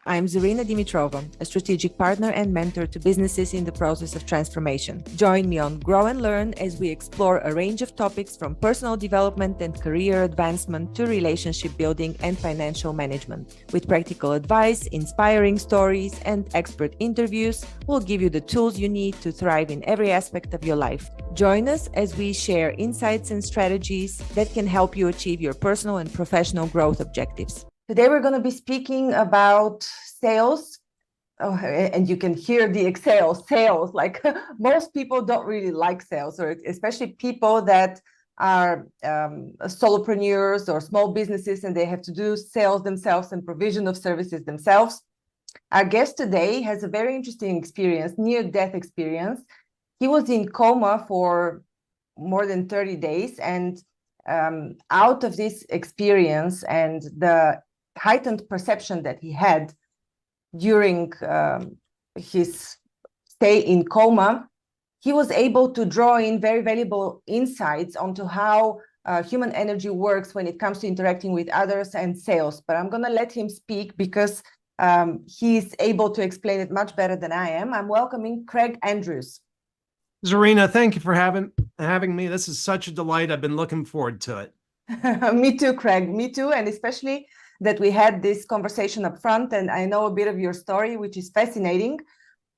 I'm Zarina Dimitrova, a strategic partner and mentor to businesses in the process of transformation. Join me on Grownlearn as we explore a range of topics from personal development and career advancement to relationship building and financial management. With practical advice, inspiring stories, and expert interviews, we'll give you the tools you need to thrive in every aspect of your life. Join us as we share insights and strategies that can help you achieve your personal and professional growth objectives. Today, we're going to be speaking about sales. Oh, and you can hear the exhale, sales. Like most people don't really like sales, or especially people that are solopreneurs or small businesses and they have to do sales themselves and provision of services themselves. Our guest today has a very interesting experience, near-death experience. He was in coma for more than 30 days, and out of this experience and the heightened perception that he had during his stay in coma, he was able to draw in very valuable insights onto how human energy works when it comes to interacting with others and sales. But I'm going to let him speak because he's able to explain it much better than I am. I'm welcoming Craig Andrews. Zarina, thank you for having me. This is such a delight. I've been looking forward to it. Me too, Craig. Me too. And especially that we had this conversation up front, and I know a bit of your story, which is fascinating.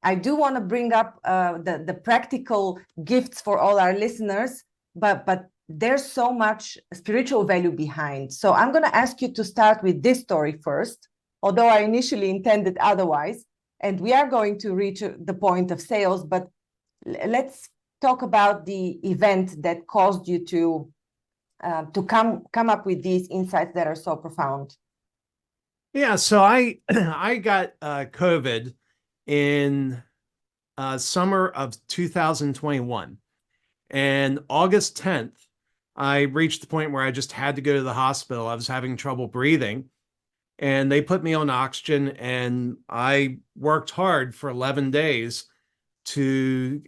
I do want to bring up the practical gifts for all our listeners, but there's so much spiritual value behind. So I'm going to ask you to start with this story first, although I initially intended otherwise. And we are going to reach the point of sales, but let's talk about the event that caused you to come up with these insights that are so profound. Yeah, so I got COVID in summer of 2021, and August 10th, I reached the point where I just had to go to the hospital. I was having trouble breathing, and they put me on oxygen, and I worked hard for 11 days to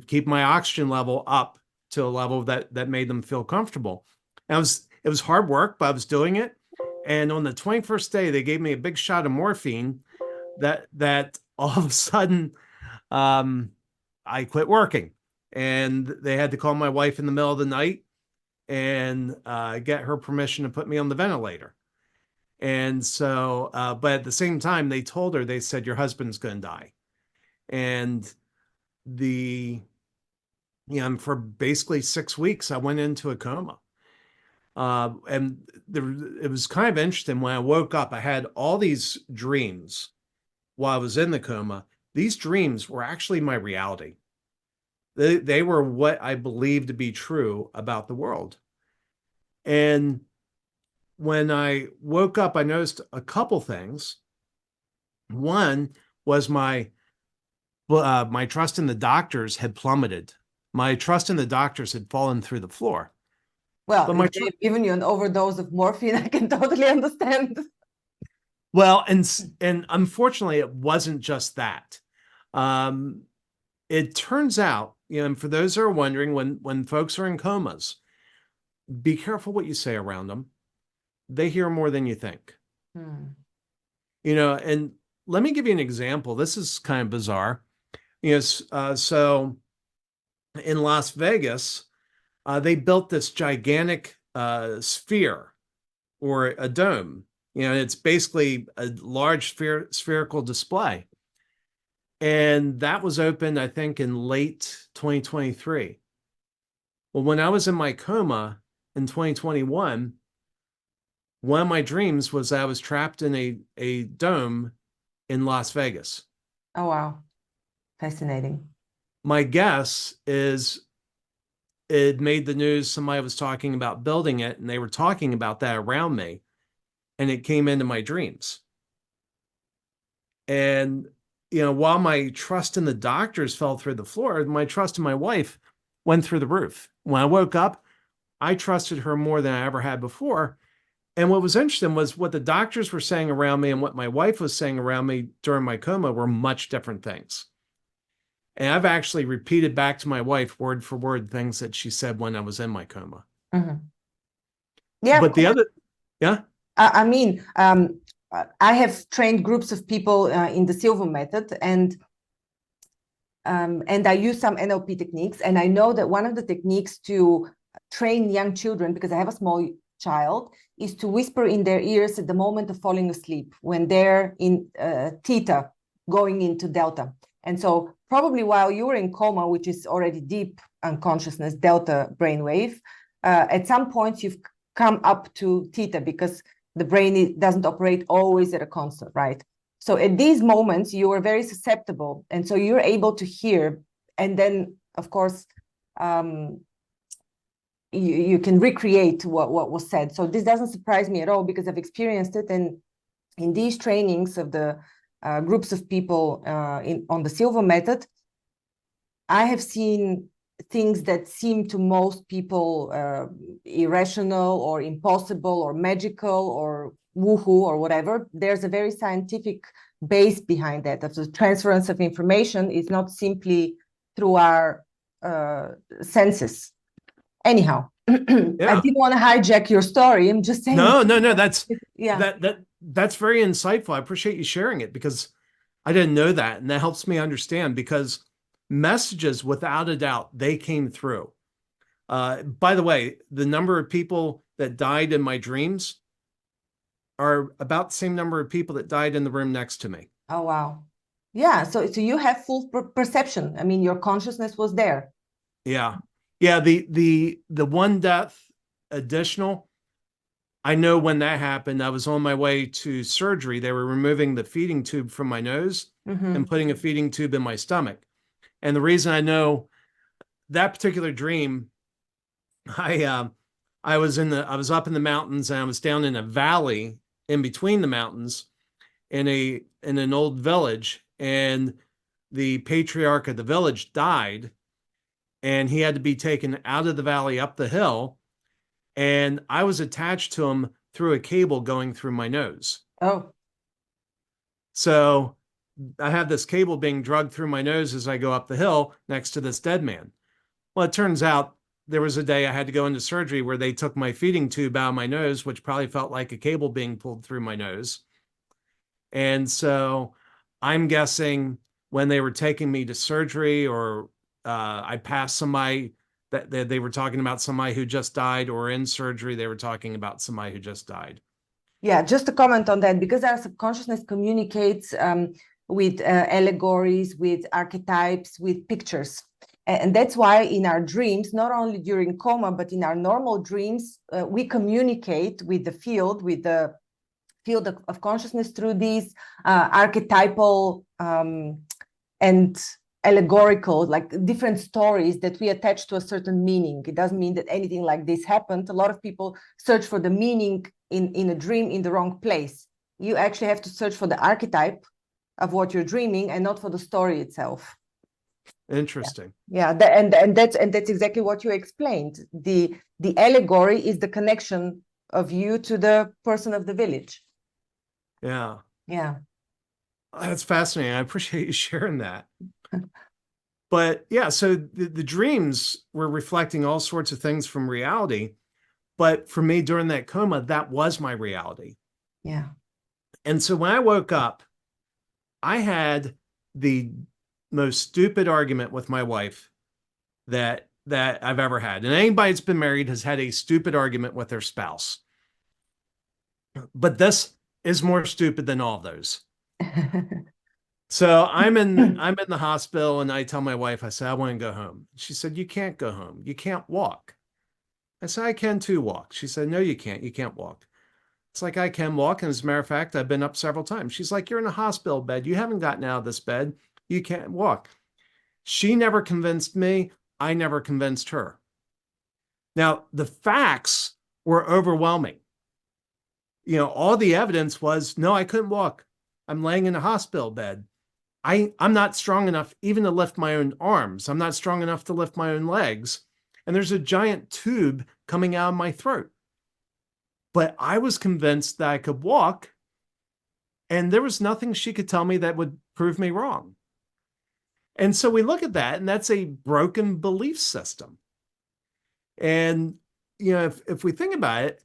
keep my oxygen level up to a level that made them feel comfortable. And it was hard work, but I was doing it. And on the 21st day, they gave me a big shot of morphine that all of a sudden I quit working. And they had to call my wife in the middle of the night and get her permission to put me on the ventilator. And so, but at the same time, they said, your husband's going to die. And for basically 6 weeks, I went into a coma. And it was kind of interesting. When I woke up, I had all these dreams while I was in the coma. These dreams were actually my reality. They were what I believed to be true about the world. And when I woke up, I noticed a couple things. One was my trust in the doctors had plummeted. My trust in the doctors had fallen through the floor. Well, if they've given you an overdose of morphine, I can totally understand. Well, and unfortunately, it wasn't just that. It turns out, and for those who are wondering, when folks are in comas, be careful what you say around them. They hear more than you think. And let me give you an example. This is kind of bizarre. So in Las Vegas, they built this gigantic sphere or a dome. It's basically a large spherical display. And that was opened, I think, in late 2023. Well, when I was in my coma in 2021, one of my dreams was I was trapped in a dome in Las Vegas. Oh, wow. Fascinating. My guess is it made the news. Somebody was talking about building it, and they were talking about that around me, and it came into my dreams. And, while my trust in the doctors fell through the floor, my trust in my wife went through the roof. When I woke up, I trusted her more than I ever had before. And what was interesting was what the doctors were saying around me and what my wife was saying around me during my coma were much different things. And I've actually repeated back to my wife word for word things that she said when I was in my coma. Mm-hmm. Yeah. But the other, yeah. I mean, I have trained groups of people in the Silva method, and I use some NLP techniques. And I know that one of the techniques to train young children, because I have a small child, is to whisper in their ears at the moment of falling asleep when they're in theta going into delta. And so probably while you were in coma, which is already deep unconsciousness, delta brainwave, at some points you've come up to theta because the brain doesn't operate always at a constant, right? So at these moments, you are very susceptible. And so you're able to hear. And then, of course, you can recreate what was said. So this doesn't surprise me at all because I've experienced it. And in these trainings of the groups of people on the Silva method, I have seen things that seem to most people irrational or impossible or magical or woohoo or whatever. There's a very scientific base behind that. Of the transference of information is not simply through our senses. Anyhow, I didn't want to hijack your story. I'm just saying. No. That's that's very insightful. I appreciate you sharing it because I didn't know that, and that helps me understand because messages, without a doubt, they came through. By the way, the number of people that died in my dreams are about the same number of people that died in the room next to me. Oh, wow. Yeah. So you have full perception. I mean, your consciousness was there. Yeah. The one death additional, I know when that happened, I was on my way to surgery. They were removing the feeding tube from my nose and putting a feeding tube in my stomach. And the reason I know that particular dream, I was up in the mountains and I was down in a valley in between the mountains in an old village, and the patriarch of the village died, and he had to be taken out of the valley up the hill, and I was attached to him through a cable going through my nose. Oh. So I have this cable being drugged through my nose as I go up the hill next to this dead man. Well, it turns out there was a day I had to go into surgery where they took my feeding tube out of my nose, which probably felt like a cable being pulled through my nose. And so I'm guessing when they were taking me to surgery, or I passed somebody that they were talking about somebody who just died, or in surgery, they were talking about somebody who just died. Yeah, just to comment on that, because our subconsciousness communicates with allegories, with archetypes, with pictures. And that's why in our dreams, not only during coma, but in our normal dreams, we communicate with the field of consciousness through these archetypal and allegorical, like different stories that we attach to a certain meaning. It doesn't mean that anything like this happened. A lot of people search for the meaning in a dream in the wrong place. You actually have to search for the archetype of what you're dreaming and not for the story itself. Interesting. Yeah, and that's exactly what you explained. The allegory is the connection of you to the person of the village. Yeah. Yeah. That's fascinating. I appreciate you sharing that. But yeah, so the dreams were reflecting all sorts of things from reality. But for me during that coma, that was my reality. Yeah. And so when I woke up, I had the most stupid argument with my wife that I've ever had. And anybody that's been married has had a stupid argument with their spouse. But this is more stupid than all those. So I'm in the hospital, and I tell my wife, I said, I want to go home. She said, you can't go home. You can't walk. I said, I can too walk. She said, no, you can't. You can't walk. It's like, I can walk. And as a matter of fact, I've been up several times. She's like, you're in a hospital bed. You haven't gotten out of this bed. You can't walk. She never convinced me. I never convinced her. Now, the facts were overwhelming. You know, all the evidence was, no, I couldn't walk. I'm laying in a hospital bed. I'm not strong enough even to lift my own arms. I'm not strong enough to lift my own legs. And there's a giant tube coming out of my throat. But I was convinced that I could walk, and there was nothing she could tell me that would prove me wrong. And so we look at that, and that's a broken belief system. And, you know, if we think about it,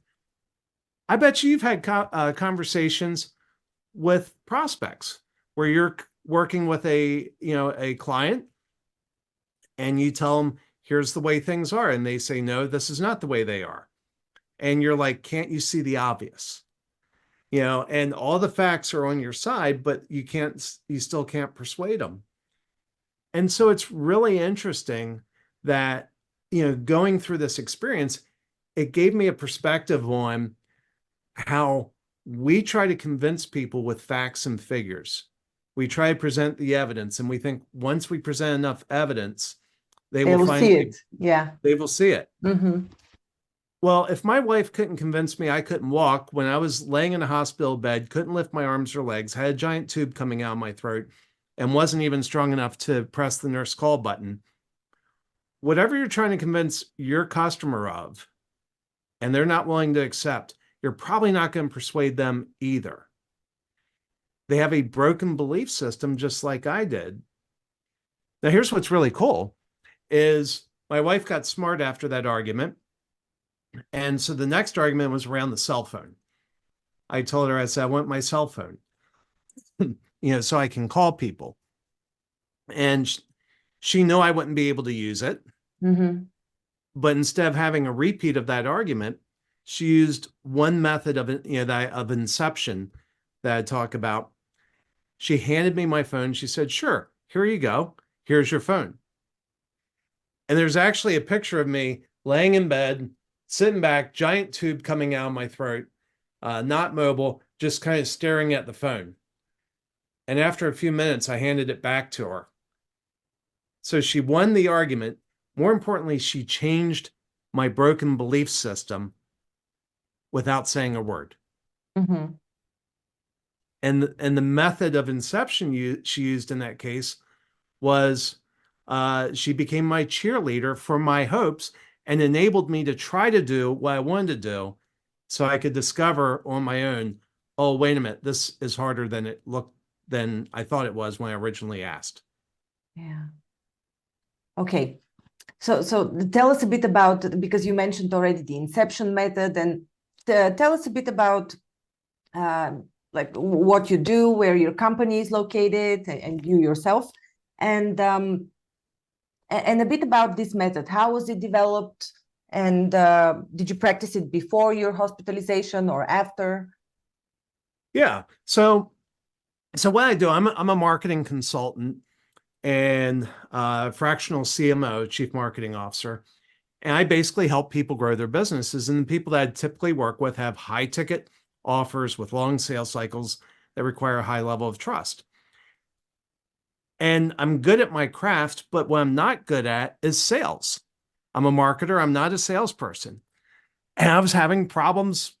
I bet you've had conversations with prospects where you're working with a client and you tell them, here's the way things are. And they say, no, this is not the way they are. And you're like, can't you see the obvious? And all the facts are on your side, but you still can't persuade them. And so it's really interesting that, going through this experience, it gave me a perspective on how we try to convince people with facts and figures. We try to present the evidence, and we think once we present enough evidence, they will see it. Yeah. They will see it. Mm-hmm. Well, if my wife couldn't convince me I couldn't walk when I was laying in a hospital bed, couldn't lift my arms or legs, had a giant tube coming out of my throat, and wasn't even strong enough to press the nurse call button, whatever you're trying to convince your customer of, and they're not willing to accept, you're probably not going to persuade them either. They have a broken belief system just like I did. Now, here's what's really cool is my wife got smart after that argument. And so the next argument was around the cell phone. I told her, I said, I want my cell phone, so I can call people. And she knew I wouldn't be able to use it. Mm-hmm. But instead of having a repeat of that argument, she used one method of inception that I talk about. She handed me my phone. She said, sure, here you go. Here's your phone. And there's actually a picture of me laying in bed, sitting back, giant tube coming out of my throat, not mobile, just kind of staring at the phone. And after a few minutes, I handed it back to her. So she won the argument. More importantly, she changed my broken belief system without saying a word. Mm-hmm. And the method of inception she used in that case was she became my cheerleader for my hopes and enabled me to try to do what I wanted to do so I could discover on my own, oh, wait a minute, this is harder than I thought it was when I originally asked. Yeah. Okay. So tell us a bit about, because you mentioned already the inception method, and tell us a bit about like what you do, where your company is located, and you yourself, and a bit about this method. How was it developed, and did you practice it before your hospitalization or after? Yeah. So what I do, I'm a marketing consultant and fractional CMO, Chief Marketing Officer. And I basically help people grow their businesses. And the people that I typically work with have high ticket offers with long sales cycles that require a high level of trust. And I'm good at my craft, but what I'm not good at is sales. I'm a marketer. I'm not a salesperson. And I was having problems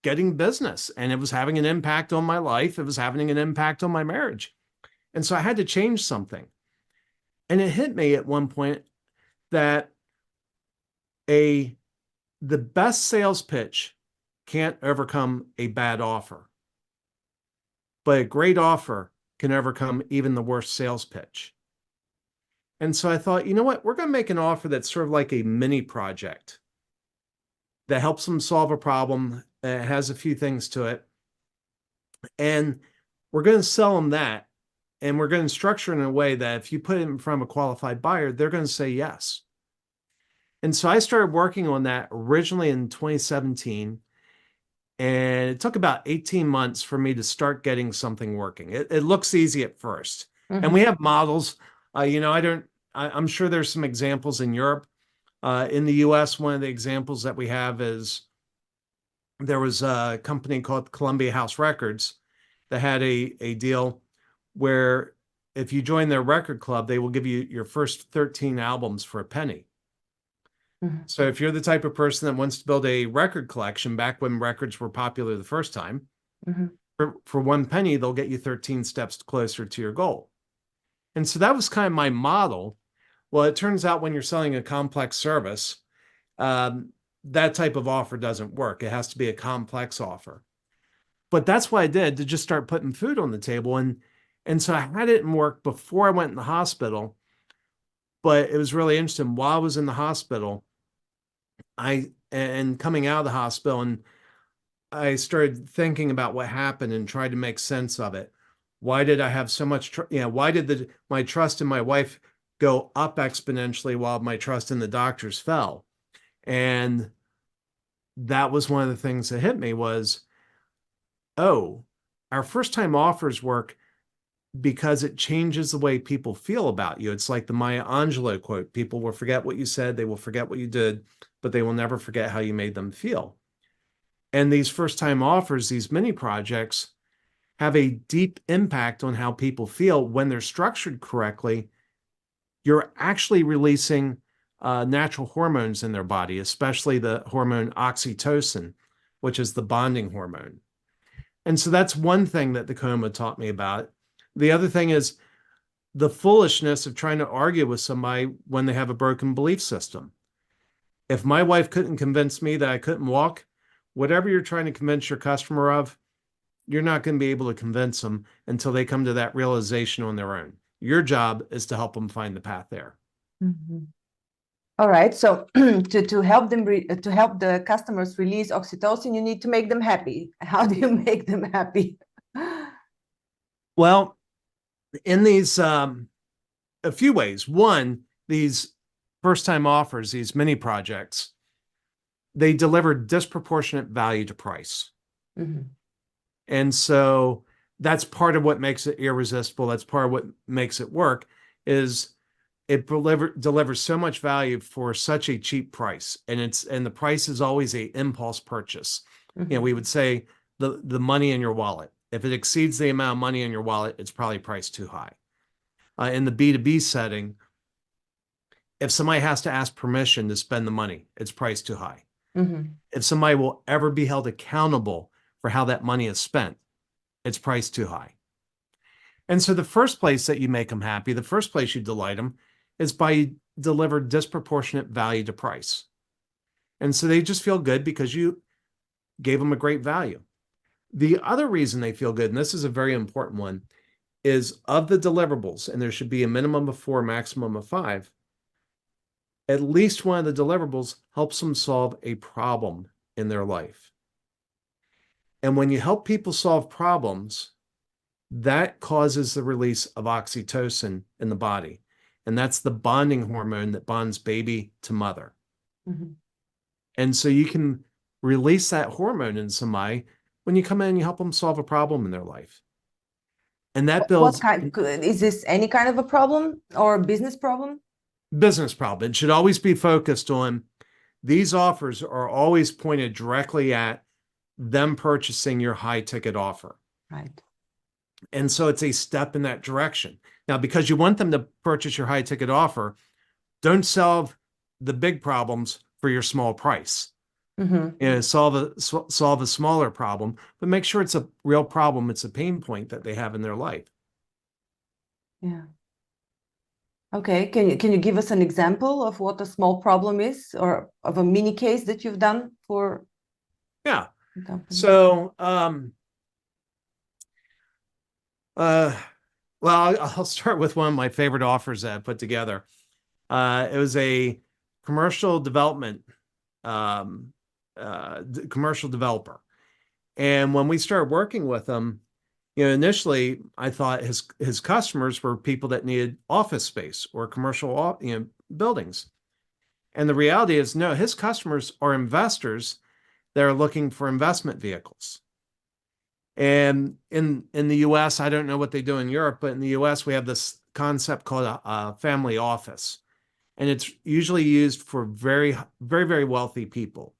getting business, and it was having an impact on my life. It was having an impact on my marriage. And so I had to change something. And it hit me at one point that the best sales pitch can't overcome a bad offer, but a great offer can overcome even the worst sales pitch. And so I thought, you know what? We're going to make an offer that's sort of like a mini project that helps them solve a problem. It has a few things to it. And we're going to sell them that. And we're going to structure it in a way that if you put it in front of a qualified buyer, they're going to say yes. And so I started working on that originally in 2017. And it took about 18 months for me to start getting something working. It looks easy at first. Mm-hmm. And we have models. I'm sure there's some examples in Europe. In the US, one of the examples that we have is there was a company called Columbia House Records that had a deal where if you join their record club, they will give you your first 13 albums for a penny. Mm-hmm. So if you're the type of person that wants to build a record collection back when records were popular the first time, mm-hmm. for one penny, they'll get you 13 steps closer to your goal. And so that was kind of my model. Well, it turns out when you're selling a complex service, that type of offer doesn't work. It has to be a complex offer. But that's what I did, to just start putting food on the table. And so I had it in work before I went in the hospital. But it was really interesting. While I was in the hospital, and coming out of the hospital, and I started thinking about what happened and tried to make sense of it. Why did I have so much, why did my trust in my wife go up exponentially while my trust in the doctors fell? And that was one of the things that hit me was, oh, our first time offers work because it changes the way people feel about you. It's like the Maya Angelou quote: people will forget what you said, they will forget what you did, but they will never forget how you made them feel. And these first time offers, these mini projects, have a deep impact on how people feel. When they're structured correctly, you're actually releasing natural hormones in their body, especially the hormone oxytocin, which is the bonding hormone. And so that's one thing that the Coma taught me about. The other thing is the foolishness of trying to argue with somebody when they have a broken belief system. If my wife couldn't convince me that I couldn't walk, whatever you're trying to convince your customer of, you're not going to be able to convince them until they come to that realization on their own. Your job is to help them find the path there. Mm-hmm. All right. So to help them to help the customers release oxytocin, you need to make them happy. How do you make them happy? Well, in these a few ways. One, these first-time offers, these mini projects, they deliver disproportionate value to price. Mm-hmm. And so that's part of what makes it irresistible. That's part of what makes it work, is it delivers so much value for such a cheap price. And the price is always a impulse purchase. Mm-hmm. We would say the money in your wallet. If it exceeds the amount of money in your wallet, it's probably priced too high. In the B2B setting, if somebody has to ask permission to spend the money, it's priced too high. Mm-hmm. If somebody will ever be held accountable for how that money is spent, it's priced too high. And so the first place that you make them happy, the first place you delight them, is by deliver disproportionate value to price. And so they just feel good because you gave them a great value. The other reason they feel good, and this is a very important one, is of the deliverables, and there should be a minimum of 4, maximum of 5, at least one of the deliverables helps them solve a problem in their life. And when you help people solve problems, that causes the release of oxytocin in the body. And that's the bonding hormone that bonds baby to mother. Mm-hmm. And so you can release that hormone in somebody when you come in and you help them solve a problem in their life. And that builds... What kind, is this any kind of a problem or a business problem? Business problem. It should always be focused on, these offers are always pointed directly at them purchasing your high ticket offer. Right. And so it's a step in that direction. Now, because you want them to purchase your high ticket offer, don't solve the big problems for your small price. Mm-hmm. Solve a smaller problem, but make sure it's a real problem. It's a pain point that they have in their life. Yeah. Okay. Can you give us an example of what a small problem is, or of a mini case that you've done for? Yeah. the company? So, well, I'll start with one of my favorite offers that I put together. It was a commercial development, commercial developer. And when we started working with them, initially I thought his customers were people that needed office space or commercial, buildings. And the reality is, no, his customers are investors that are looking for investment vehicles. And in the US, I don't know what they do in Europe, but in the US, we have this concept called a family office. And it's usually used for very, very, very wealthy people.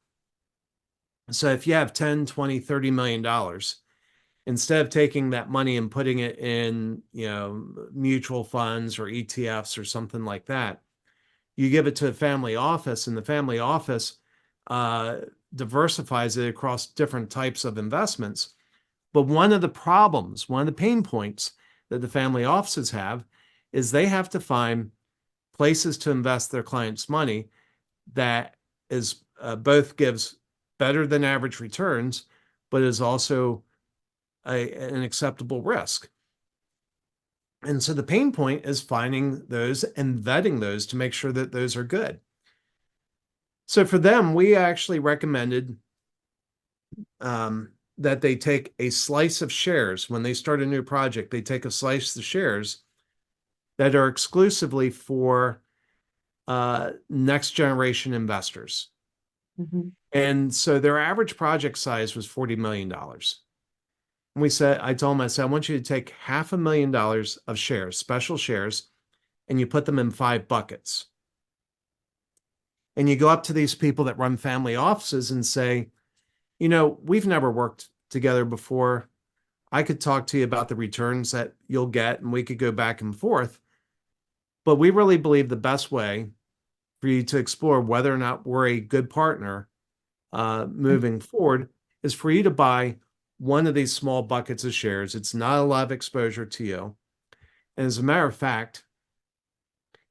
So if you have 10, 20, $30 million, instead of taking that money and putting it in, mutual funds or ETFs or something like that, you give it to a family office, and the family office diversifies it across different types of investments. But one of the pain points that the family offices have is they have to find places to invest their clients' money that is both gives better than average returns, but is also an acceptable risk. And so the pain point is finding those and vetting those to make sure that those are good. So for them, we actually recommended that they take a slice of shares. When they start a new project, they take a slice of shares that are exclusively for next generation investors. Mm-hmm. And so their average project size was $40 million. And I told them, I said, I want you to take $500,000 of shares, special shares, and you put them in 5 buckets. And you go up to these people that run family offices and say, we've never worked together before. I could talk to you about the returns that you'll get, and we could go back and forth. But we really believe the best way for you to explore whether or not we're a good partner moving forward is for you to buy one of these small buckets of shares. It's not a lot of exposure to you. And as a matter of fact,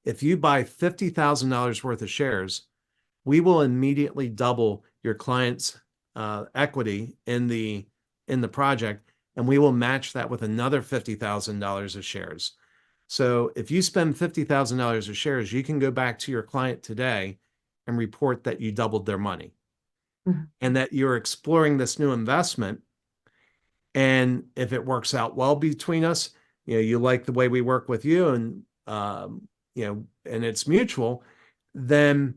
if you buy $50,000 worth of shares, we will immediately double your client's equity in the project, and we will match that with another $50,000 of shares. So if you spend $50,000 of shares, you can go back to your client today and report that you doubled their money. Mm-hmm. And that you're exploring this new investment. And if it works out well between us, you like the way we work with you, and and it's mutual, then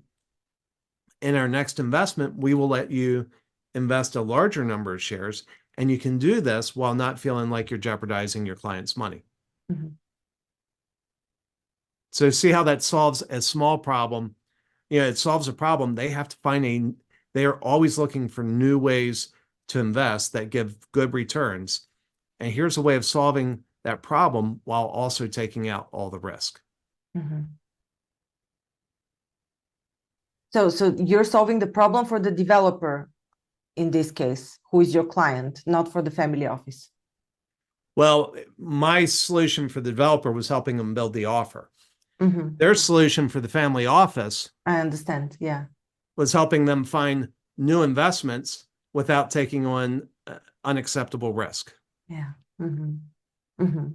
in our next investment, we will let you invest a larger number of shares, and you can do this while not feeling like you're jeopardizing your client's money. Mm-hmm. So see how that solves a small problem. It solves a problem. They have to they are always looking for new ways to invest that give good returns. And here's a way of solving that problem while also taking out all the risk. Mm-hmm. So you're solving the problem for the developer in this case, who is your client, not for the family office. Well, my solution for the developer was helping them build the offer. Mm-hmm. Their solution for the family office, I understand, yeah, was helping them find new investments without taking on unacceptable risk. Yeah. Mm-hmm. Mm-hmm.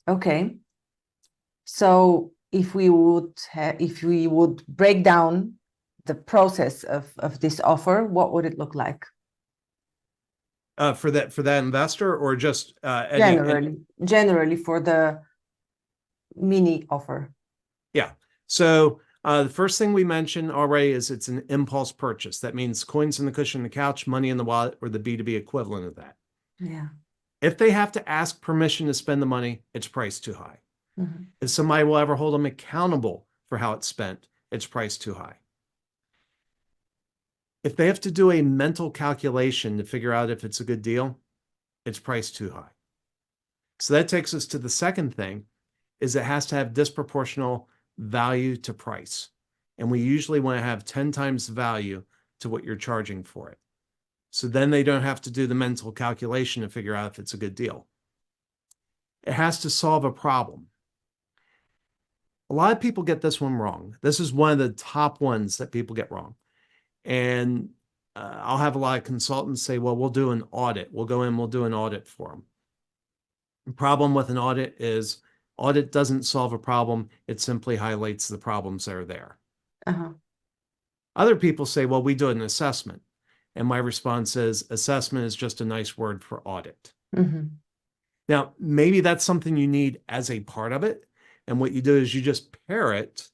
Okay. So if we would break down the process of this offer, what would it look like? For that investor, or just generally for the mini offer? Yeah. So the first thing we mentioned already is it's an impulse purchase. That means coins in the cushion of the couch, money in the wallet, or the B2B equivalent of that. Yeah. If they have to ask permission to spend the money, it's priced too high. Mm-hmm. If somebody will ever hold them accountable for how it's spent, it's priced too high. If they have to do a mental calculation to figure out if it's a good deal, it's priced too high. So that takes us to the second thing, is it has to have disproportional value to price. And we usually want to have 10 times the value to what you're charging for it. So then they don't have to do the mental calculation to figure out if it's a good deal. It has to solve a problem. A lot of people get this one wrong. This is one of the top ones that people get wrong. And I'll have a lot of consultants say, well, we'll do an audit. We'll go in, we'll do an audit for them. The problem with an audit is audit doesn't solve a problem. It simply highlights the problems that are there. Uh-huh. Other people say, well, we do an assessment. And my response is, assessment is just a nice word for audit. Mm-hmm. Now, maybe that's something you need as a part of it. And what you do is you just pair it.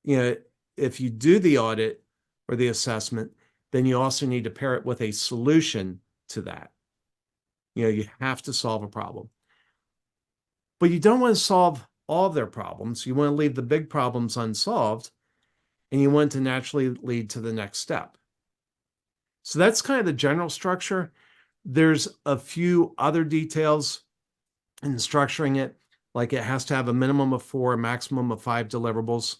If you do the audit or the assessment, then you also need to pair it with a solution to that. You have to solve a problem. But you don't want to solve all of their problems. You want to leave the big problems unsolved, and you want to naturally lead to the next step. So that's kind of the general structure. There's a few other details in structuring it, like it has to have a minimum of 4, a maximum of 5 deliverables.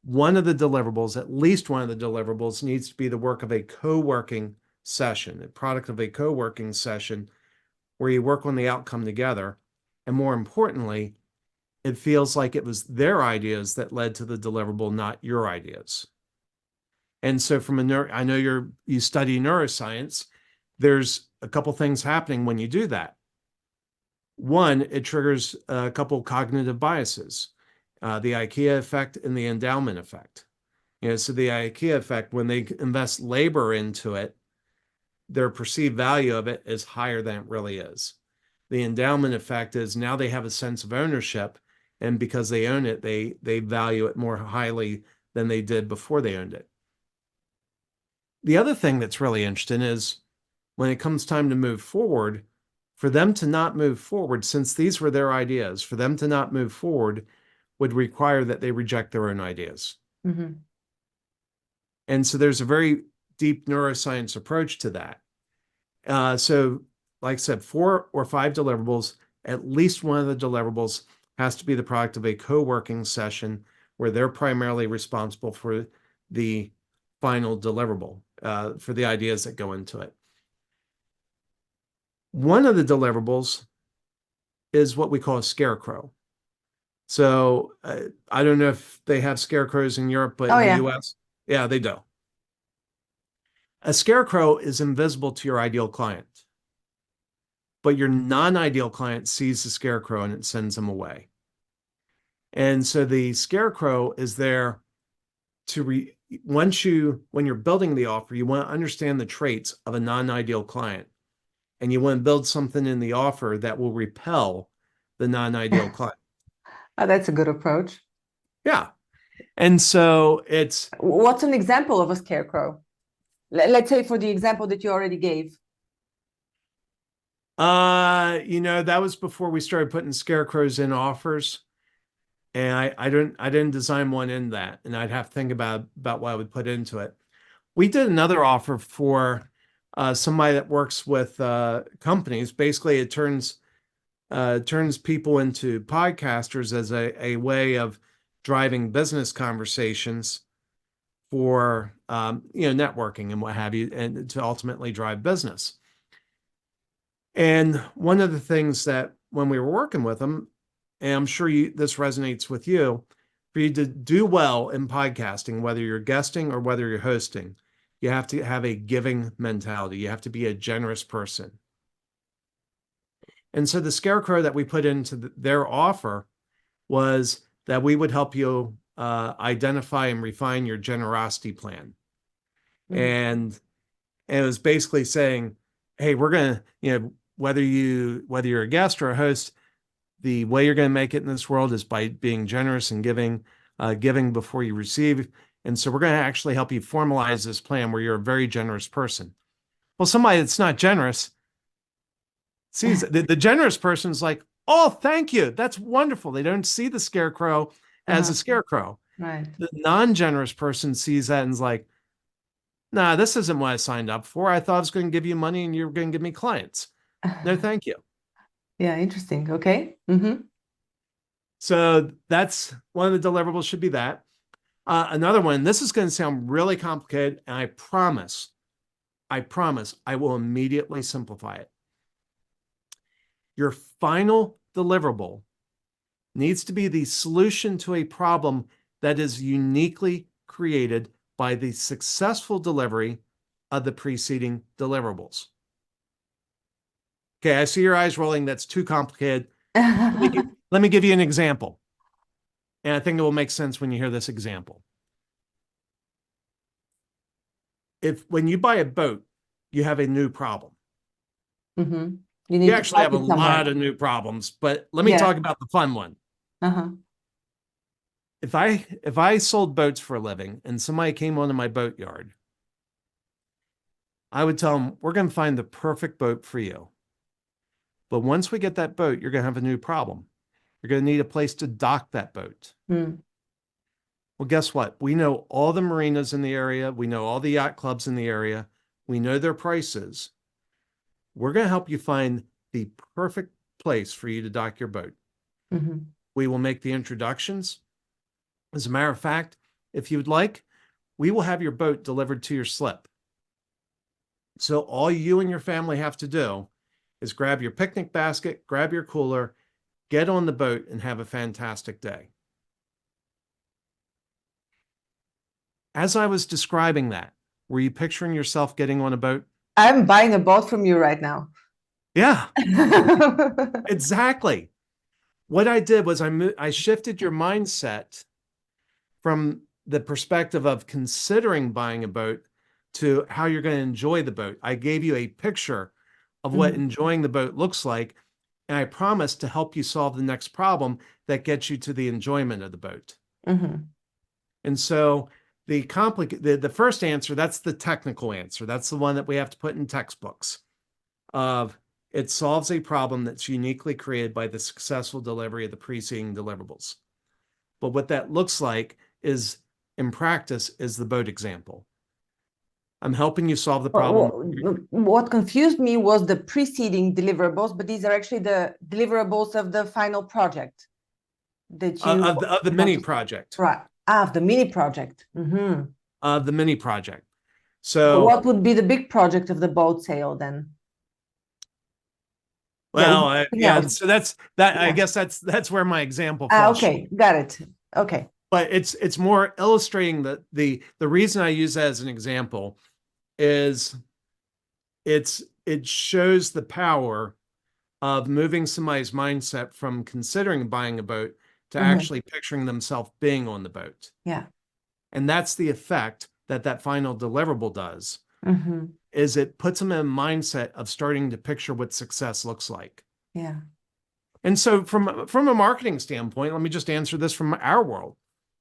One of the deliverables, at least one of the deliverables, needs to be the work of a co-working session, a product of a co-working session where you work on the outcome together. And more importantly, it feels like it was their ideas that led to the deliverable, not your ideas. And so I know you study neuroscience, there's a couple things happening when you do that. One, it triggers a couple cognitive biases, the IKEA effect and the endowment effect. So the IKEA effect, when they invest labor into it, their perceived value of it is higher than it really is. The endowment effect is now they have a sense of ownership, and because they own it, they value it more highly than they did before they owned it. The other thing that's really interesting is when it comes time to move forward, for them to not move forward, since these were their ideas, for them to not move forward would require that they reject their own ideas. Mm-hmm. And so there's a very deep neuroscience approach to that. So like I said, 4 or 5 deliverables, at least one of the deliverables has to be the product of a co-working session where they're primarily responsible for the final deliverable, for the ideas that go into it. One of the deliverables is what we call a scarecrow. So I don't know if they have scarecrows in Europe, but in the US, yeah, they do. A scarecrow is invisible to your ideal client, but your non-ideal client sees the scarecrow and it sends them away. And so the scarecrow is there to when you're building the offer, you want to understand the traits of a non-ideal client, and you want to build something in the offer that will repel the non-ideal client. Oh, that's a good approach. Yeah. And so what's an example of a scarecrow? Let's say for the example that you already gave. That was before we started putting scarecrows in offers. And I didn't design one in that. And I'd have to think about what I would put into it. We did another offer for somebody that works with companies. Basically, it turns people into podcasters as a way of driving business conversations for networking and what have you, and to ultimately drive business. And one of the things that when we were working with them, and I'm sure this resonates with you, for you to do well in podcasting, whether you're guesting or whether you're hosting, you have to have a giving mentality. You have to be a generous person. And so the scarecrow that we put into their offer was that we would help you identify and refine your generosity plan. Mm-hmm. And it was basically saying, hey, we're going to, whether you're a guest or a host, the way you're going to make it in this world is by being generous and giving before you receive. And so we're going to actually help you formalize this plan where you're a very generous person. Well, somebody that's not generous sees the generous person's like, oh, thank you. That's wonderful. They don't see the scarecrow as a scarecrow. Right. The non-generous person sees that and is like, nah, this isn't what I signed up for. I thought I was going to give you money and you were going to give me clients. No, thank you. Yeah, interesting. Okay. Mm-hmm. So that's one of the deliverables should be that. Another one, this is going to sound really complicated, and I promise I will immediately simplify it. Your final deliverable needs to be the solution to a problem that is uniquely created by the successful delivery of the preceding deliverables. Okay, I see your eyes rolling. That's too complicated. Let me give you an example. And I think it will make sense when you hear this example. When you buy a boat, you have a new problem. Mm-hmm. You actually have a lot of new problems, but let me talk about the fun one. Uh-huh. If I sold boats for a living and somebody came onto my boatyard, I would tell them, we're going to find the perfect boat for you. But once we get that boat, you're going to have a new problem. You're going to need a place to dock that boat. Mm. Well, guess what? We know all the marinas in the area. We know all the yacht clubs in the area. We know their prices. We're going to help you find the perfect place for you to dock your boat. Mm-hmm. We will make the introductions. As a matter of fact, if you would like, we will have your boat delivered to your slip. So all you and your family have to do is grab your picnic basket, grab your cooler, get on the boat, and have a fantastic day. As I was describing that, were you picturing yourself getting on a boat? I'm buying a boat from you right now. Yeah, exactly. What I did was I shifted your mindset from the perspective of considering buying a boat to how you're going to enjoy the boat. I gave you a picture of what enjoying the boat looks like, and I promise to help you solve the next problem that gets you to the enjoyment of the boat. And so the first answer, that's the technical answer. That's the one that we have to put in textbooks of it solves a problem that's uniquely created by the successful delivery of the preceding deliverables. But what that looks like is, in practice, is the boat example. I'm helping you solve the problem. What confused me was the preceding deliverables, but these are actually the deliverables of the final project that you of the mini project. Right. Of the mini project. Of the mini project. So what would be the big project of the boat sale then? Well, yeah, so that's that. Yeah. I guess that's where my example falls. Okay, got it. Okay. But it's more illustrating that the reason I use that as an example is it shows the power of moving somebody's mindset from considering buying a boat to actually picturing themselves being on the boat. Yeah. And that's the effect that final deliverable does. Is it puts them in a mindset of starting to picture what success looks like. Yeah. And so from a marketing standpoint, let me just answer this from our world.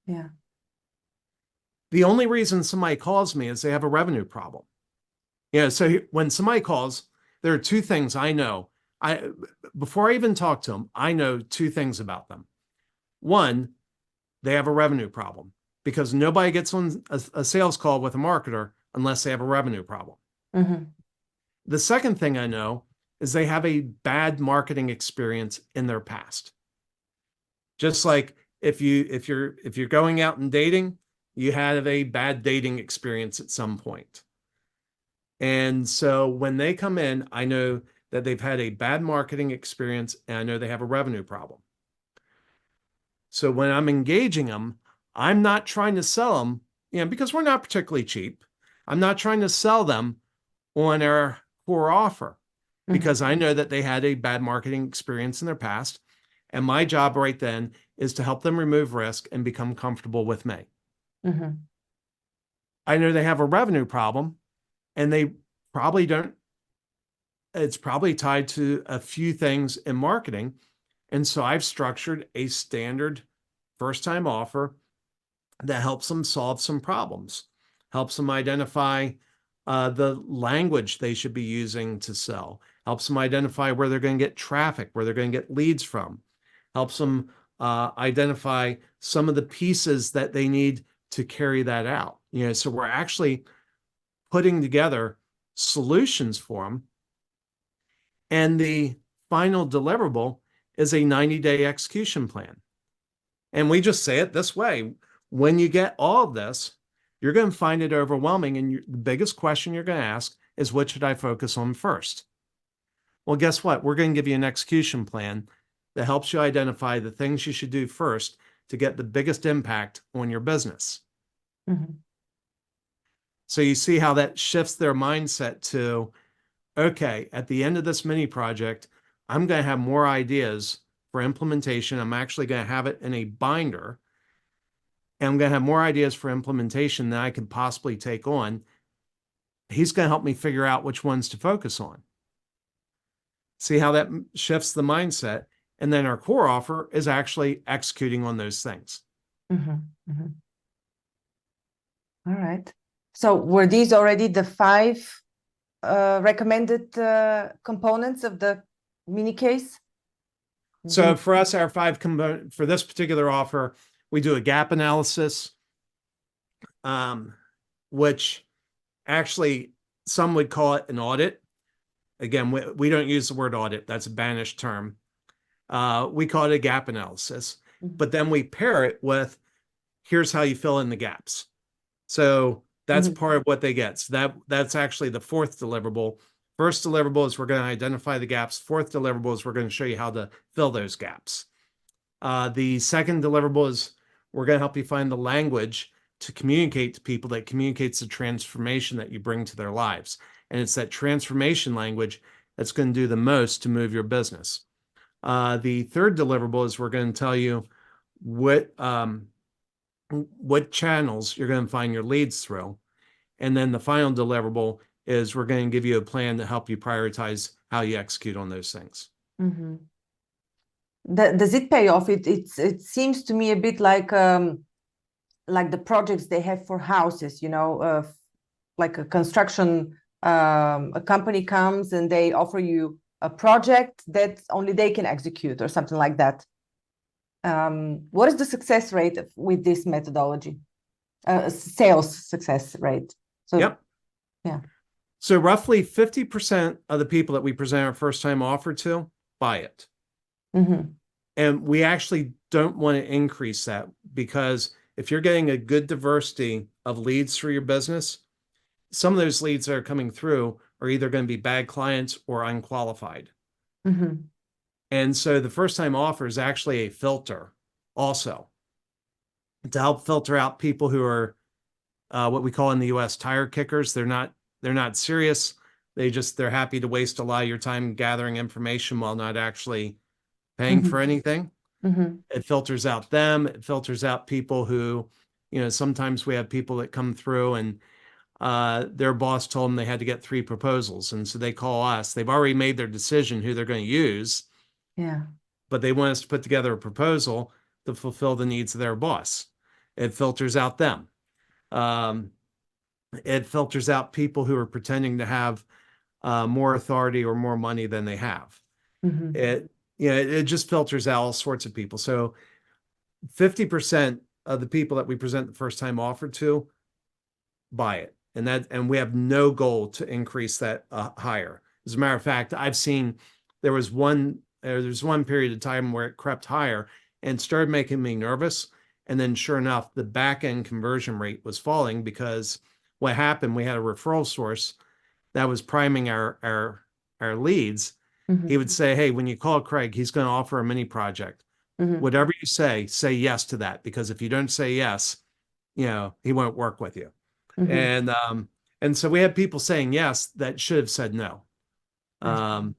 Yeah. The only reason somebody calls me is they have a revenue problem. Yeah. So when somebody calls, there are two things I know. Before I even talk to them, I know two things about them. One, they have a revenue problem because nobody gets on a sales call with a marketer unless they have a revenue problem. The second thing I know is they have a bad marketing experience in their past. Just like if you're going out and dating, you have a bad dating experience at some point. And so when they come in, I know that they've had a bad marketing experience and I know they have a revenue problem. So when I'm engaging them, I'm not trying to sell them, because we're not particularly cheap. I'm not trying to sell them on our core offer because I know that they had a bad marketing experience in their past. And my job right then is to help them remove risk and become comfortable with me. I know they have a revenue problem and they probably don't. It's probably tied to a few things in marketing. And so I've structured a standard first-time offer that helps them solve some problems, helps them identify the language they should be using to sell, helps them identify where they're going to get traffic, where they're going to get leads from, helps them identify some of the pieces that they need to carry that out. So we're actually putting together solutions for them. And the final deliverable is a 90-day execution plan. And we just say it this way. When you get all of this, you're going to find it overwhelming. And the biggest question you're going to ask is, what should I focus on first? Well, guess what? We're going to give you an execution plan that helps you identify the things you should do first to get the biggest impact on your business. So you see how that shifts their mindset to, okay, at the end of this mini project, I'm going to have more ideas for implementation. I'm actually going to have it in a binder. And I'm going to have more ideas for implementation than I could possibly take on. He's going to help me figure out which ones to focus on. See how that shifts the mindset. And then our core offer is actually executing on those things. All right. So were these already the 5 recommended components of the mini case? So for us, our 5 components for this particular offer, we do a gap analysis, which actually some would call it an audit. Again, we don't use the word audit. That's a banished term. We call it a gap analysis, but then we pair it with, here's how you fill in the gaps. So that's part of what they get. So that's actually the 4th deliverable. First deliverable is we're going to identify the gaps. 4th deliverable is we're going to show you how to fill those gaps. The second deliverable is we're going to help you find the language to communicate to people that communicates the transformation that you bring to their lives. And it's that transformation language that's going to do the most to move your business. The third deliverable is we're going to tell you what channels you're going to find your leads through. And then the final deliverable is we're going to give you a plan to help you prioritize how you execute on those things. Mm-hmm. Does it pay off? It seems to me a bit like the projects they have for houses, like a construction, a company comes and they offer you a project that only they can execute or something like that. What is the success rate with this methodology? Sales success rate. So, yep. Yeah. So roughly 50% of the people that we present our first time offer to buy it. Mm-hmm. And we actually don't want to increase that, because if you're getting a good diversity of leads through your business, some of those leads that are coming through are either going to be bad clients or unqualified. Mm-hmm. And so the first time offer is actually a filter also to help filter out people who are what we call in the US tire kickers. They're not serious. They're happy to waste a lot of your time gathering information while not actually paying for anything. Mm-hmm. It filters out them. It filters out people who, sometimes we have people that come through and their boss told them they had to get 3 proposals. And so they call us. They've already made their decision who they're going to use. Yeah. But they want us to put together a proposal to fulfill the needs of their boss. It filters out them. It filters out people who are pretending to have more authority or more money than they have. Mm-hmm. It just filters out all sorts of people. So 50% of the people that we present the first time offer to buy it. And we have no goal to increase that higher. As a matter of fact, I've seen there's one period of time where it crept higher and started making me nervous. And then sure enough, the back end conversion rate was falling, because what happened, we had a referral source that was priming our leads. Mm-hmm. He would say, hey, when you call Craig, he's going to offer a mini project. Mm-hmm. Whatever you say yes to that, because if you don't say yes, he won't work with you. Mm-hmm. And so we had people saying yes that should have said no. Then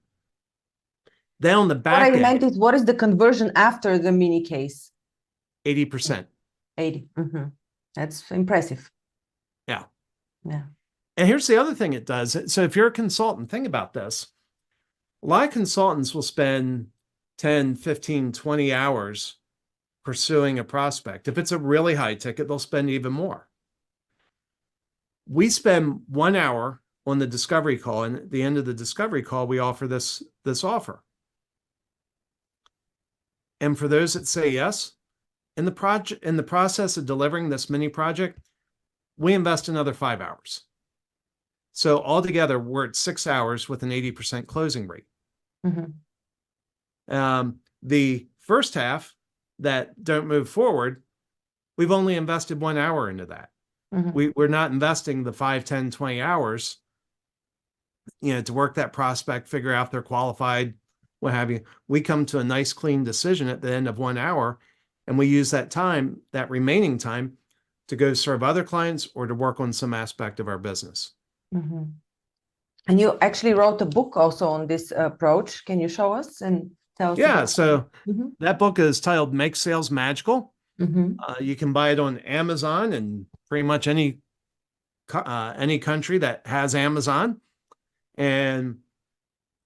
on the back What I end, meant is, what is the conversion after the mini case? 80%. 80. Mm-hmm. That's impressive. Yeah. Yeah. And here's the other thing it does. So if you're a consultant, think about this. A lot of consultants will spend 10, 15, 20 hours pursuing a prospect. If it's a really high ticket, they'll spend even more. We spend 1 hour on the discovery call, and at the end of the discovery call, we offer this offer. And for those that say yes, in the process of delivering this mini project, we invest another 5 hours. So altogether, we're at 6 hours with an 80% closing rate. Mm-hmm. The first half that don't move forward, we've only invested 1 hour into that. Mm-hmm. We're not investing the 5, 10, 20 hours, to work that prospect, figure out if they're qualified, what have you. We come to a nice, clean decision at the end of 1 hour, and we use that time, that remaining time, to go serve other clients or to work on some aspect of our business. Mm-hmm. And you actually wrote a book also on this approach. Can you show us and tell us? Yeah, so Mm-hmm. that book is titled Make Sales Magical. Mm-hmm. You can buy it on Amazon and pretty much any country that has Amazon. And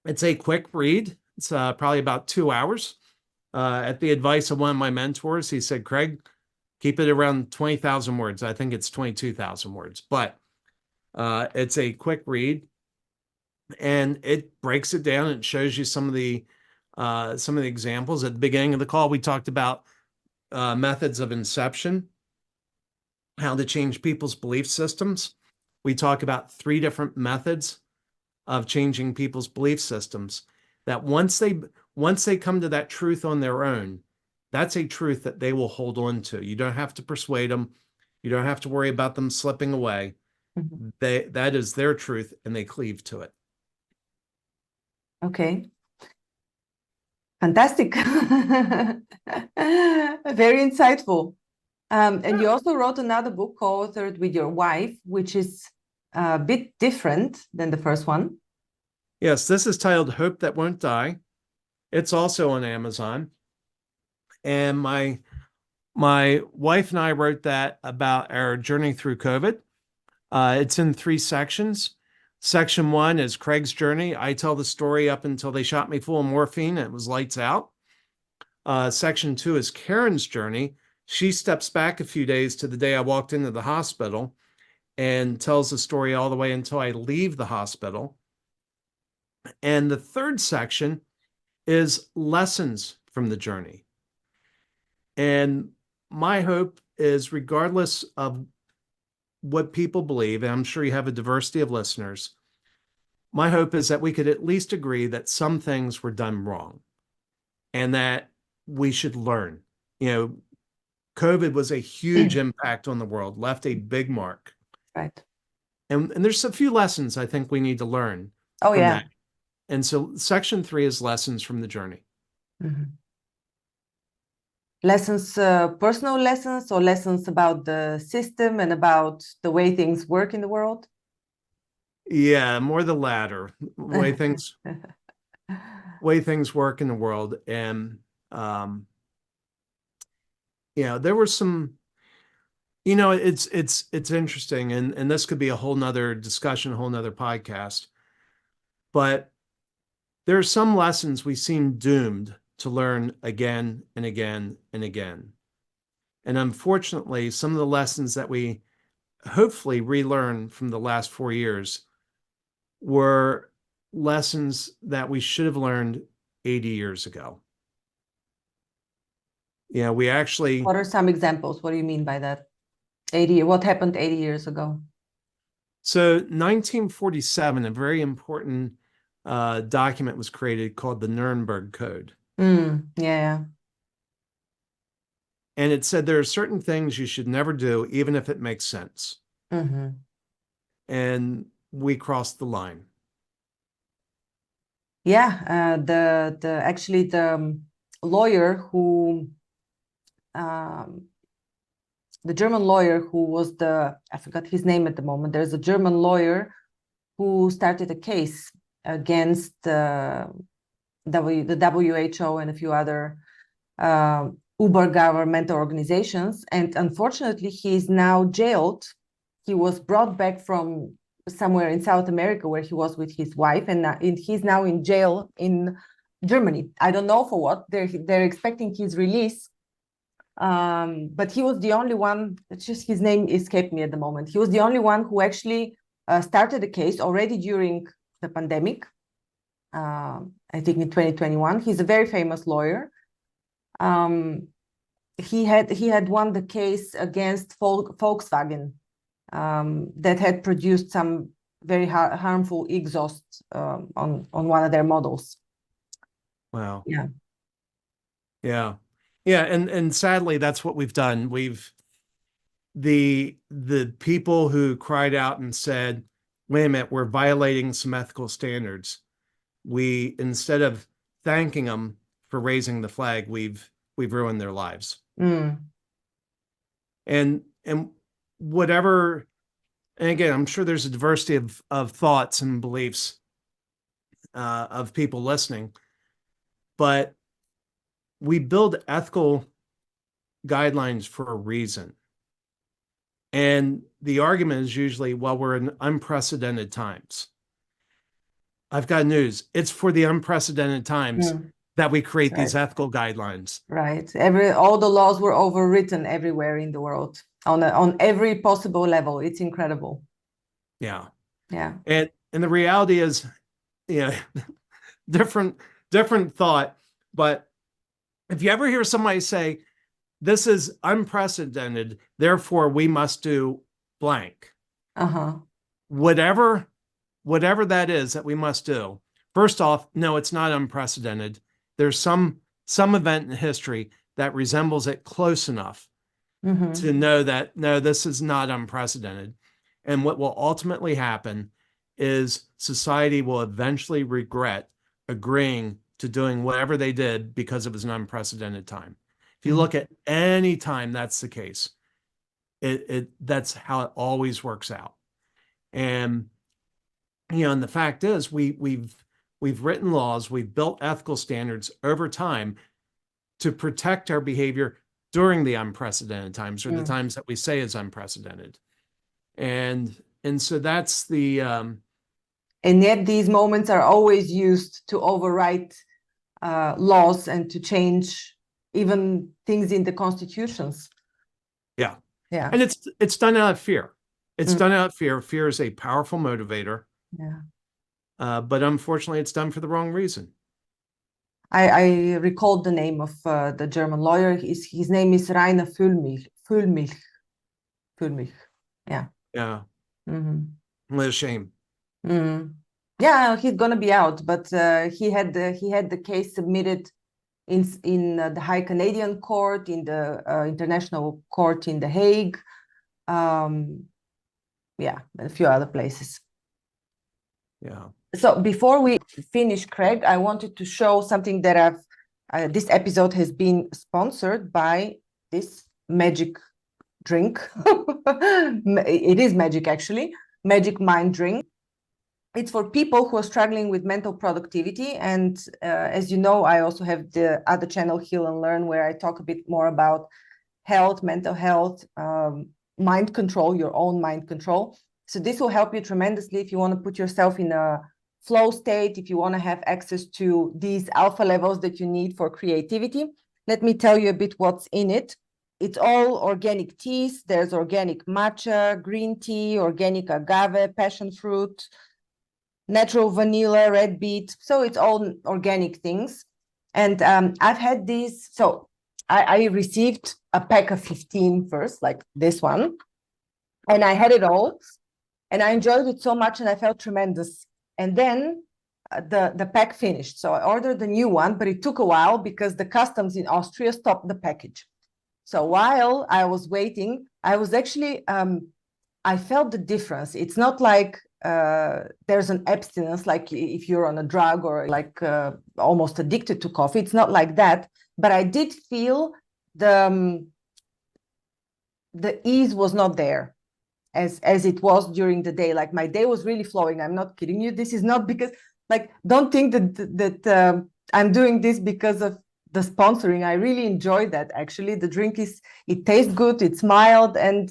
it's a quick read. It's probably about 2 hours. At the advice of one of my mentors, he said, Craig, keep it around 20,000 words. I think it's 22,000 words, but it's a quick read, and it breaks it down and shows you some of the examples. At the beginning of the call, we talked about methods of inception, how to change people's belief systems. We talk about 3 different methods of changing people's belief systems, that once they come to that truth on their own, that's a truth that they will hold on to. You don't have to persuade them. You don't have to worry about them slipping away. Mm-hmm. That is their truth, and they cleave to it. Okay. Fantastic. Very insightful. And you also wrote another book co-authored with your wife, which is a bit different than the first one. Yes, this is titled Hope That Won't Die. It's also on Amazon. And my wife and I wrote that about our journey through COVID. It's in 3 sections. Section 1 is Craig's journey. I tell the story up until they shot me full of morphine and it was lights out. Section 2 is Karen's journey. She steps back a few days to the day I walked into the hospital and tells the story all the way until I leave the hospital. And the 3rd section is lessons from the journey. And my hope is, regardless of what people believe, and I'm sure you have a diversity of listeners, my hope is that we could at least agree that some things were done wrong and that we should learn. COVID was a huge impact on the world, left a big mark. Right. And there's a few lessons I think we need to learn Oh, from yeah. that. And so section 3 is lessons from the journey. Lessons, personal lessons, or lessons about the system and about the way things work in the world? Yeah, more the latter, way things work in the world. And there were some, it's interesting, and this could be a whole nother discussion, a whole nother podcast. But there are some lessons we seem doomed to learn again and again and again. And unfortunately, some of the lessons that we hopefully relearn from the last 4 years were lessons that we should have learned 80 years ago. We actually... What are some examples? What do you mean by that? What happened 80 years ago? So 1947, a very important document was created called the Nuremberg Code. Yeah. And it said there are certain things you should never do, even if it makes sense. And we crossed the line. Yeah, the lawyer who, the German lawyer who was I forgot his name at the moment. There's a German lawyer who started a case against the WHO and a few other uber governmental organizations. And unfortunately, he is now jailed. He was brought back from somewhere in South America where he was with his wife, and he's now in jail in Germany. I don't know for what. They're expecting his release. But he was the only one, it's just his name escaped me at the moment. He was the only one who actually started the case already during the pandemic. I think in 2021. He's a very famous lawyer. He had won the case against Volkswagen that had produced some very harmful exhaust on one of their models. Wow. Yeah. And sadly, that's what we've done. The people who cried out and said, wait a minute, we're violating some ethical standards. Instead of thanking them for raising the flag, we've ruined their lives. And whatever, and again, I'm sure there's a diversity of thoughts and beliefs of people listening, but we build ethical guidelines for a reason. And the argument is usually, well, we're in unprecedented times. I've got news. It's for the unprecedented times that we create these ethical guidelines. Right. All the laws were overwritten everywhere in the world on every possible level. It's incredible. Yeah. And the reality is, different thought. But if you ever hear somebody say, this is unprecedented, therefore we must do blank. Whatever that is that we must do. First off, no, it's not unprecedented. There's some event in history that resembles it close enough to know that, no, this is not unprecedented. And what will ultimately happen is society will eventually regret agreeing to doing whatever they did because it was an unprecedented time. If you look at any time that's the case, that's how it always works out. And and the fact is, we've written laws, we've built ethical standards over time to protect our behavior during the unprecedented times, or the times that we say is unprecedented. And And so that's the And yet these moments are always used to overwrite laws and to change even things in the constitutions. yeah. Yeah. And it's done out of fear. It's Mm. done out of fear. Fear is a powerful motivator. Yeah. But unfortunately, it's done for the wrong reason. I recalled the name of the German lawyer. His name is Rainer Füllmich. Füllmich. Yeah. Yeah. Mm-hmm. What a shame. Mm. Yeah, he's gonna be out, but he had the case submitted in the High Canadian Court, in the International Court in The Hague, yeah, and a few other places. Yeah. So before we finish, Craig, I wanted to show something that this episode has been sponsored by this magic drink. It is magic, actually. Magic Mind Drink. It's for people who are struggling with mental productivity. And as you know, I also have the other channel, Heal and Learn, where I talk a bit more about health, mental health, mind control, your own mind control. So this will help you tremendously if you want to put yourself in a flow state, if you want to have access to these alpha levels that you need for creativity. Let me tell you a bit what's in it. It's all organic teas. There's organic matcha, green tea, organic agave, passion fruit, natural vanilla, red beet. So it's all organic things. And I've had these. So I received a pack of 15 first, like this one. And I had it all. And I enjoyed it so much and I felt tremendous. And then the pack finished. So I ordered the new one, but it took a while because the customs in Austria stopped the package. So while I was waiting, I was actually, I felt the difference. It's not like there's an abstinence, like if you're on a drug or like almost addicted to coffee. It's not like that. But I did feel the ease was not there as it was during the day. Like my day was really flowing. I'm not kidding you. This is not because, like, don't think that I'm doing this because of the sponsoring. I really enjoy that. Actually, the drink it tastes good, it's mild, and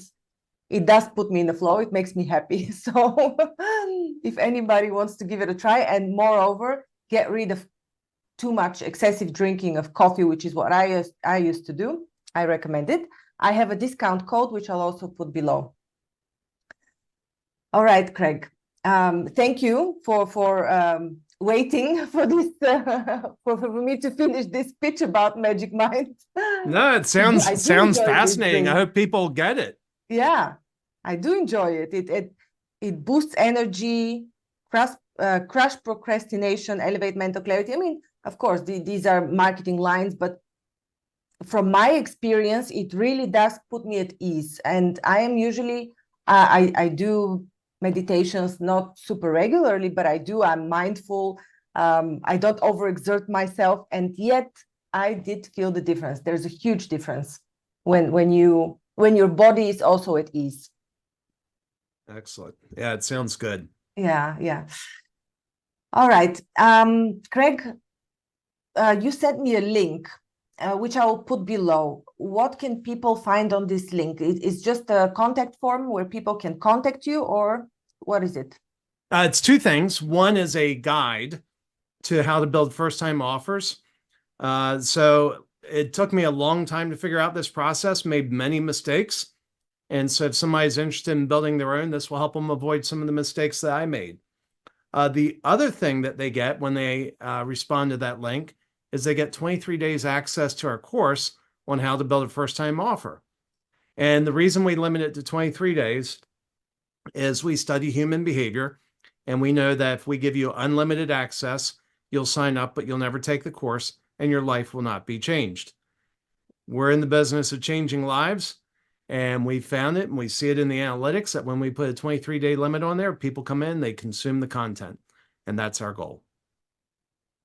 it does put me in the flow. It makes me happy. So if anybody wants to give it a try, and moreover, get rid of too much excessive drinking of coffee, which is what I used to do, I recommend it. I have a discount code, which I'll also put below. All right, Craig. Thank you for waiting for this for me to finish this pitch about Magic Mind. No, it sounds fascinating. I hope people get it. Yeah, I do enjoy it. It boosts energy, crush procrastination, elevate mental clarity. I mean, of course, these are marketing lines, but from my experience, it really does put me at ease. And I am usually, I do meditations, not super regularly, but I'm mindful. I don't overexert myself. And yet I did feel the difference. There's a huge difference when your body is also at ease. Excellent. Yeah, it sounds good. Yeah. All right. Craig, you sent me a link, which I will put below. What can people find on this link? It's just a contact form where people can contact you, or what is it? It's two things. One is a guide to how to build first-time offers. So it took me a long time to figure out this process, made many mistakes. And so if somebody's interested in building their own, this will help them avoid some of the mistakes that I made. The other thing that they get when they respond to that link is they get 23 days access to our course on how to build a first-time offer. And the reason we limit it to 23 days is we study human behavior, and we know that if we give you unlimited access, you'll sign up, but you'll never take the course, and your life will not be changed. We're in the business of changing lives, and we found it, and we see it in the analytics that when we put a 23-day limit on there, people come in, they consume the content, and that's our goal.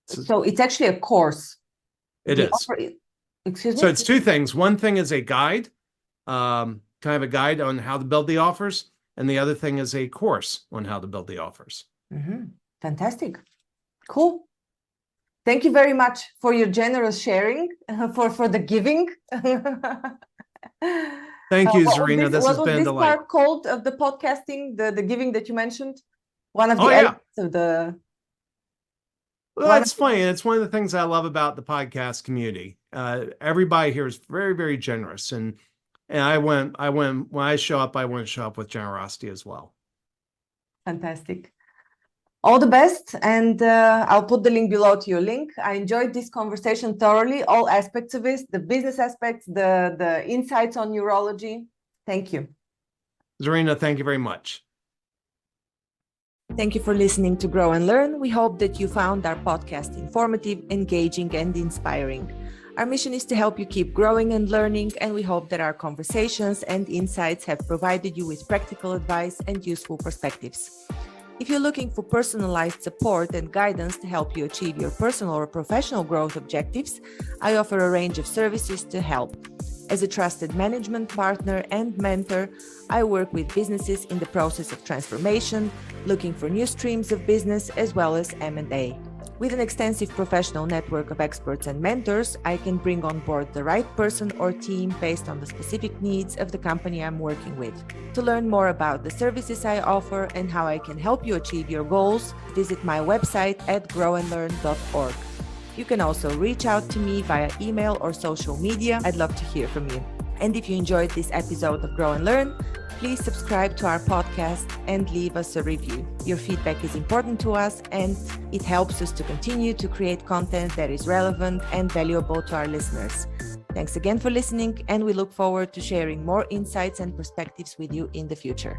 So it's actually a course. It is. Excuse me? So it's two things. One thing is a guide, kind of a guide on how to build the offers, and the other thing is a course on how to build the offers. Mm-hmm. Fantastic. Cool. Thank you very much for your generous sharing, for the giving. Thank you, What was Zarina. This what has was been a this delight. part called of the podcasting, the giving that you mentioned? One of the Oh, yeah. elements of the. Well, it's funny. It's one of the things I love about the podcast community. Everybody here is very, very generous, and when I show up, I want to show up with generosity as well. Fantastic. All the best, and I'll put the link below to your link. I enjoyed this conversation thoroughly, all aspects of it, the business aspects, the insights on neurology. Thank you. Zarina, thank you very much. Thank you for listening to Grow and Learn. We hope that you found our podcast informative, engaging, and inspiring. Our mission is to help you keep growing and learning, and we hope that our conversations and insights have provided you with practical advice and useful perspectives. If you're looking for personalized support and guidance to help you achieve your personal or professional growth objectives, I offer a range of services to help. As a trusted management partner and mentor, I work with businesses in the process of transformation, looking for new streams of business, as well as M&A. With an extensive professional network of experts and mentors, I can bring on board the right person or team based on the specific needs of the company I'm working with. To learn more about the services I offer and how I can help you achieve your goals, visit my website at grownlearn.org. You can also reach out to me via email or social media. I'd love to hear from you. And if you enjoyed this episode of Grow and Learn, please subscribe to our podcast and leave us a review. Your feedback is important to us, and it helps us to continue to create content that is relevant and valuable to our listeners. Thanks again for listening, and we look forward to sharing more insights and perspectives with you in the future.